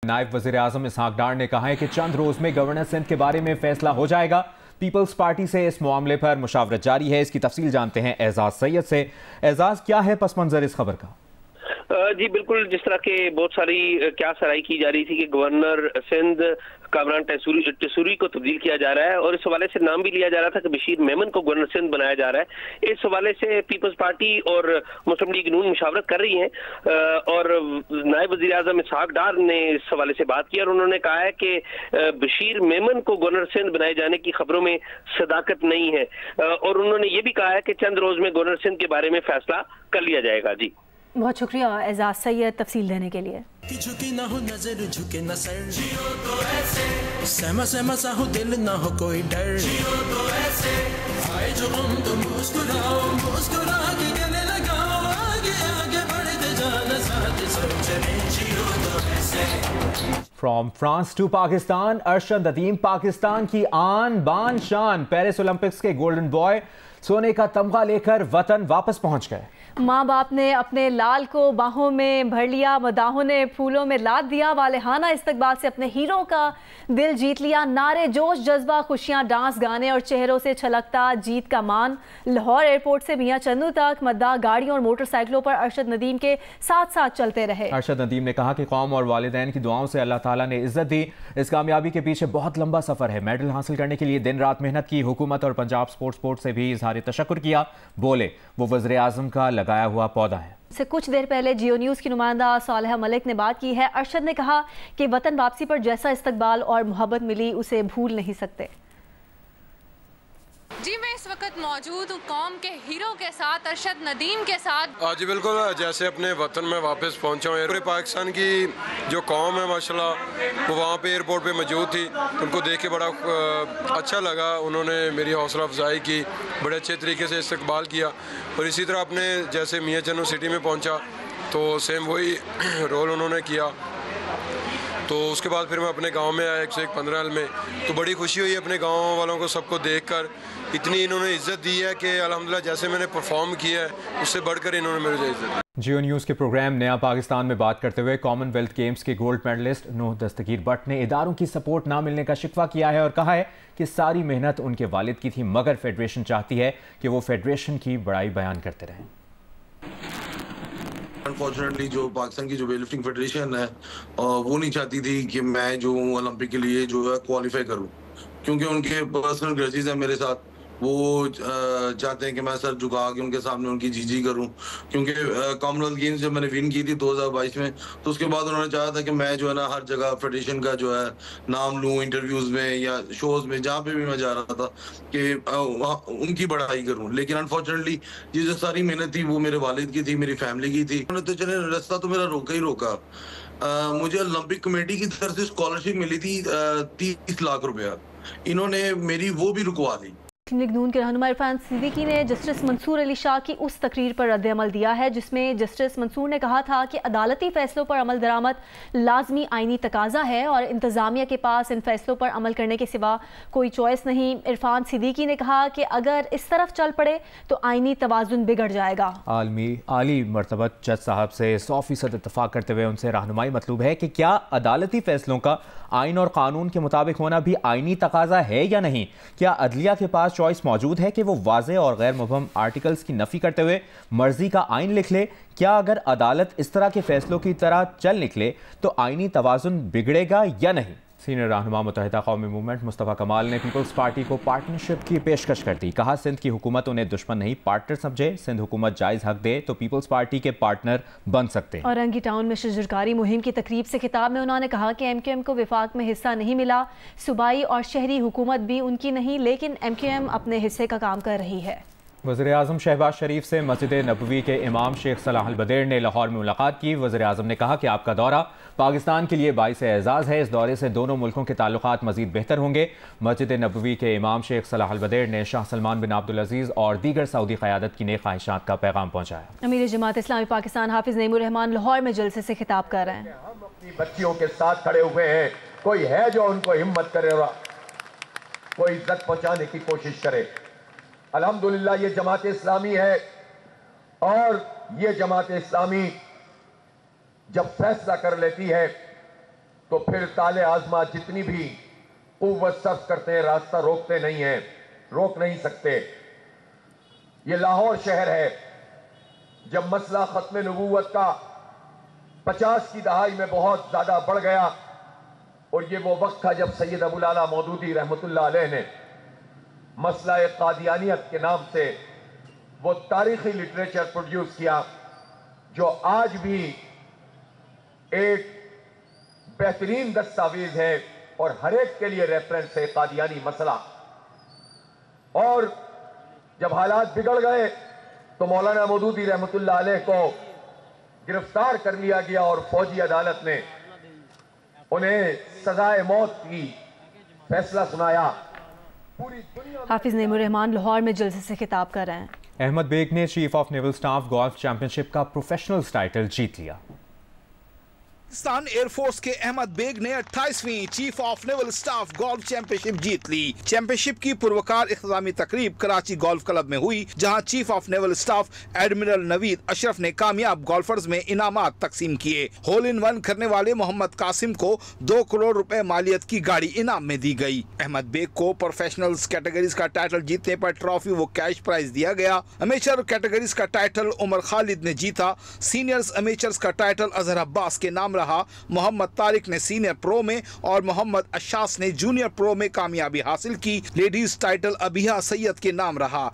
नायब वज़ीर-ए-आज़म इसहाक डार ने कहा है कि चंद रोज में गवर्नर सिंध के बारे में फैसला हो जाएगा। पीपल्स पार्टी से इस मामले पर मुशावरत जारी है। इसकी तफसील जानते हैं एजाज सैयद से। एजाज, क्या है पस मंजर इस खबर का? जी बिल्कुल, जिस तरह के बहुत सारी क्या सराही की जा रही थी कि गवर्नर सिंध कामरान टेसूरी को तब्दील किया जा रहा है और इस हवाले से नाम भी लिया जा रहा था कि बशीर मेमन को गवर्नर सिंध बनाया जा रहा है। इस हवाले से पीपल्स पार्टी और मुस्लिम लीग नून मुशावरत कर रही हैं और नायब वज़ीर आज़म इसहाक डार ने इस हवाले से बात की और उन्होंने कहा है कि बशीर मेमन को गवर्नर सिंध बनाए जाने की खबरों में सदाकत नहीं है और उन्होंने ये भी कहा है कि चंद रोज में गवर्नर सिंध के बारे में फैसला कर लिया जाएगा। जी बहुत शुक्रिया एजाज सैयद तफसील देने के लिए। झुकी ना हो नजर, झुके ना सर, जियो तो ऐसे, सहमा सहमा सा हो दिल, ना हो कोई डर, जियो तो ऐसे, आए जो हम तो मुस्कुराओ, मुस्कुरा के गले लगाओ, आगे आगे बढ़ते जाना साथ सोच में, जियो तो ऐसे। From France to Pakistan, Arshad Nadeem Pakistan की आन बान शान पेरिस ओलंपिक्स के गोल्डन बॉय सोने का तमगा लेकर वतन वापस पहुंच गए। माँ बाप ने अपने लाल को बाहों में भर लिया, मदाहों ने फूलों में लाद दिया, वालेहाना इस्तकबाल से अपने हीरो का दिल जीत लिया। नारे जोश, जज्बा, खुशियाँ, डांस, गाने और चेहरों से छलकता जीत का मान। लाहौर एयरपोर्ट से मियां चंदू तक मद्दाह गाड़ियों और मोटरसाइकिलों पर अरशद नदीम के साथ साथ चलते रहे। अरशद नदीम ने कहा कि कौम और वालिदैन की दुआओं से अल्लाह ताला ने इज्जत दी। इस कामयाबी के पीछे बहुत लंबा सफर है। मेडल हासिल करने के लिए दिन रात मेहनत की। हुकूमत और पंजाब स्पोर्ट्स बोर्ड से भी इजहार तशक्कुर किया। बोले वो वज़ीर आज़म का लगाया हुआ पौधा है। से कुछ देर पहले जियो न्यूज़ की नुमाइंदा सालिहा मलिक ने बात की है। अरशद ने कहा कि वतन वापसी पर जैसा इस्तकबाल और मोहब्बत मिली उसे भूल नहीं सकते। जी मैं इस वक्त मौजूद हूँ कौम के हीरो के साथ, अरशद नदीम के साथ। जी बिल्कुल, जैसे अपने वतन में वापस पहुँचा हूँ। पूरे पाकिस्तान की जो कौम है माशाल्लाह वो वहाँ पे एयरपोर्ट पे मौजूद थी। उनको देख के बड़ा अच्छा लगा। उन्होंने मेरी हौसला अफजाई की, बड़े अच्छे तरीके से इस्तकबाल किया। और इसी तरह अपने जैसे मियां चंदू सिटी में पहुँचा तो सेम वही रोल उन्होंने किया। तो उसके बाद फिर मैं अपने गांव में आया 115 में, तो बड़ी खुशी हुई अपने गांव वालों को सबको देखकर। इतनी इन्होंने इज्जत दी है कि अल्हम्दुलिल्लाह जैसे मैंने परफॉर्म किया है उससे बढ़कर इन्होंने मुझे इज्जत दी। जियो न्यूज़ के प्रोग्राम नया पाकिस्तान में बात करते हुए कॉमनवेल्थ गेम्स के गोल्ड मेडलिस्ट नूह दस्तगीर भट्ट ने इदारों की सपोर्ट ना मिलने का शिकवा किया है और कहा है कि सारी मेहनत उनके वालिद की थी, मगर फेडरेशन चाहती है कि वो फेडरेशन की बड़ाई बयान करते रहें। अनफॉर्चुनेटली जो पाकिस्तान की जो वेट लिफ्टिंग फेडरेशन है वो नहीं चाहती थी कि मैं जो ओलंपिक के लिए जो है क्वालिफाई करूं, क्योंकि उनके पर्सनल ग्रजेस हैं मेरे साथ। वो चाहते हैं कि मैं सर झुका के उनके सामने उनकी जी करूं, क्योंकि कॉमनवेल्थ गेम्स जब मैंने विन की थी 2022 में, तो उसके बाद उन्होंने चाहा था कि मैं जो है ना हर जगह फेडरेशन का जो है नाम लूं, इंटरव्यूज में या शोज में, जहाँ पे भी मैं जा रहा था कि उनकी बढ़ाई करूं। लेकिन अनफॉर्चुनेटली ये जो सारी मेहनत थी वो मेरे वालिद की थी, मेरी फैमिली की थी। उन्होंने तो चले रास्ता तो मेरा रोका ही रोका। मुझे ओलंपिक कमेटी की तरफ से स्कॉलरशिप मिली थी 30 लाख रुपया, इन्होंने मेरी वो भी रुकवा दी। मुस्लिम लीग नून के रहनुमा इरफान सिद्दीकी ने जस्टिस मंसूर अली शाह की उस तकरीर पर रद्द-ए-अमल दिया है जिसमें जस्टिस मंसूर ने कहा था कि अदालती फैसलों पर अमल दरामद लाजमी आईनी तकाजा है और इंतजामिया के पास इन फैसलों पर अमल करने के सिवा कोई चॉइस नहीं। इरफान सिद्दीकी ने कहा कि अगर इस तरफ चल पड़े तो आईनी तवाजुन बिगड़ जाएगा। आली मर्तबत जज साहब से 100% इत्तफाक करते हुए उनसे रहनुमाई मतलूब है कि क्या अदालती फैसलों का आइन और कानून के मुताबिक होना भी आईनी तकाजा है या नहीं। क्या अदलिया के पास चॉइस मौजूद है कि वो वाज़ेह और गैर मुबहम आर्टिकल्स की नफ़ी करते हुए मर्जी का आइन लिख ले। क्या अगर अदालत इस तरह के फैसलों की तरह चल निकले तो आइनी तवाजुन बिगड़ेगा या नहीं। सीनियर रहनुमा मुत्तहिदा कौमी मूवमेंट मुस्तफ़ा कमाल ने पीपल्स पार्टी को पार्टनरशिप की पेशकश कर दी। कहा सिंध की हुकूमत उन्हें दुश्मन नहीं पार्टनर समझे। सिंध हुकूमत जायज़ हक दे तो पीपल्स पार्टी के पार्टनर बन सकते हैं। औरंगी टाउन में शजरकारी मुहिम की तकरीब से खिताब में उन्होंने कहा कि MQM को विफाक में हिस्सा नहीं मिला। सूबाई और शहरी हुकूमत भी उनकी नहीं, लेकिन MQM अपने हिस्से का काम कर रही है। वज़ीर आज़म शहबाज शरीफ से मस्जिद नबवी के इमाम शेख सलाह अल बदेर ने लाहौर में मुलाकात की। वज़ीर आज़म ने कहा कि आपका दौरा पाकिस्तान के लिए बाइस एजाज़ है। इस दौरे से दोनों मुल्कों के ताल्लुकात मज़ीद बेहतर होंगे। मस्जिद नबवी के इमाम शेख सलाह अल बदेर ने शाह सलमान बिन अब्दुल अजीज़ और दीगर सऊदी क़यादत की नेक ख्वाहिशात का पैगाम पहुँचाया। अमीर जमात इस्लामी पाकिस्तान हाफिज़ नईमुर रहमान लाहौर में जलसे से खिताब कर रहे हैं। हम अपनी बच्चियों के साथ खड़े हुए हैं। कोई है जो उनको हिम्मत करे, कोई इज्जत पहुँचाने की कोशिश करे। अल्हम्दुलिल्लाह ये जमात इस्लामी है और ये जमात इस्लामी जब फैसला कर लेती है तो फिर ताले आजमा जितनी भी कुव्वत सर्फ करते हैं, रास्ता रोकते नहीं हैं, रोक नहीं सकते। ये लाहौर शहर है। जब मसला खत्म नबूवत का 50 की दहाई में बहुत ज्यादा बढ़ गया, और ये वो वक्त था जब सैयद अबुल आला मौदूदी रहमतुल्लाह अलैह ने मसला कादियानियत के नाम से वो तारीखी लिटरेचर प्रोड्यूस किया, जो आज भी एक बेहतरीन दस्तावेज है और हर एक के लिए रेफरेंस है, कादियानी मसला। और जब हालात बिगड़ गए तो मौलाना मौदूदी रहमतुल्लाह अलैह को गिरफ्तार कर लिया गया और फौजी अदालत ने उन्हें सजाए मौत की फैसला सुनाया। हाफिज नेमुर रहमान लाहौर में जलसे से खिताब कर रहे हैं। अहमद बेग ने chief of naval staff golf championship का प्रोफेशनल्स टाइटल जीत लिया। पाकिस्तान एयरफोर्स के अहमद बेग ने 28वीं chief of naval staff golf championship जीत ली। चैंपियनशिप की पुरवकार इख्तितामी तकरीब कराची गोल्फ क्लब में हुई, जहां chief of naval staff admiral Naveed Ashraf ने कामयाब गोल्फर्स में इनामात तकसीम किए। होल इन वन करने वाले मोहम्मद कासिम को 2 करोड़ रुपए मालियत की गाड़ी इनाम में दी गई। अहमद बेग को प्रोफेशनल्स कैटेगरीज का टाइटल जीतने पर ट्रॉफी व कैश प्राइज दिया गया। अमेचर कैटेगरीज का टाइटल उमर खालिद ने जीता। सीनियर्स अमेचर्स का टाइटल अजहर अब्बास के नाम रहा। मोहम्मद तारिक ने सीनियर प्रो में और मोहम्मद अशास ने जूनियर प्रो में कामयाबी हासिल की। लेडीज टाइटल अबिहा सैयद के नाम रहा।